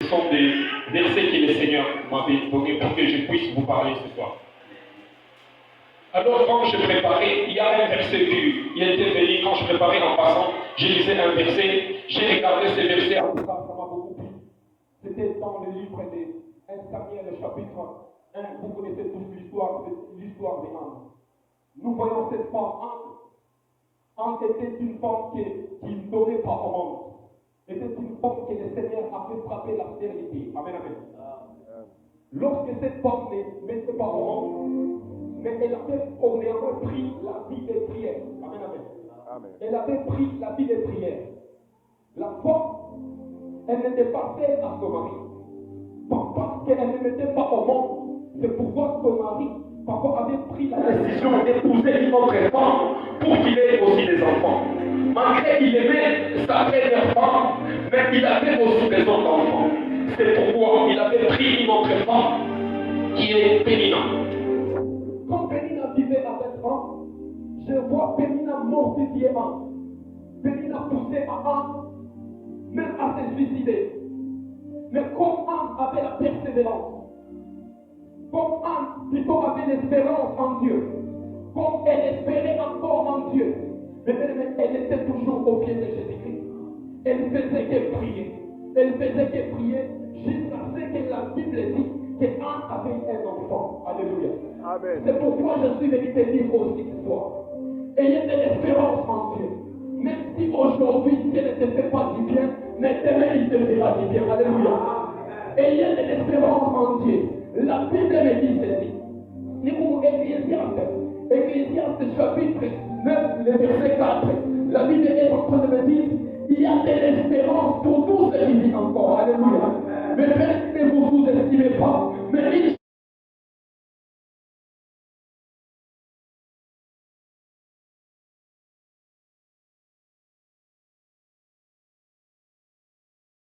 sont des versets que le Seigneur m'avait donnés pour que je puisse vous parler ce soir. Alors quand je préparais, il y a un verset qui était venu, quand je préparais en passant, je lisais un verset, j'ai regardé ce verset, en tout cas ça m'a beaucoup plu. C'était dans le livre de 1 Samuel, le chapitre 1, vous connaissez tous l'histoire de Anne. Nous voyons cette femme, Anne était une femme qui ne donnait pas au monde. Était une femme que le Seigneur a fait frapper la stérilité. Amen, amen. Lorsque cette femme ne mettait pas au monde, mais elle avait premièrement pris la vie des prières. Amen, amen. Amen. Elle avait pris la vie des prières. La femme, elle n'était pas faite à son mari. Parce qu'elle ne mettait pas au monde. C'est pourquoi son mari, parfois, avait pris la décision d'épouser une autre femme pour qu'il ait aussi des enfants. Malgré qu'il aimait sa première femme, mais il avait aussi des autres enfants. C'est pourquoi il avait pris une autre femme qui est Pénina. Quand Pénina vivait avec Anne, je vois Pénina mortifier Anne. Pénina poussait à Anne, même à se suicider. Mais comme Anne avait la persévérance, comme Anne plutôt avait l'espérance en Dieu, comme elle espérait encore en Dieu, mais elle était toujours au pied de Jésus-Christ. Elle faisait que prier. Elle faisait que prier jusqu'à ce que la Bible dit qu'Anne avait un enfant. Alléluia. Amen. C'est pourquoi je suis venu te dire aussi ce soir. Ayez de l'espérance en Dieu. Même si aujourd'hui Dieu ne te fait pas du bien, mais demain il te fera du bien. Alléluia. Ayez de l'espérance en Dieu. La Bible me dit ceci. Nous, Ecclésiaste chapitre 9, le verset 4. La Bible est en train de me dire il y a de l'espérance pour tous ceux qui vivent encore. Alléluia. Mais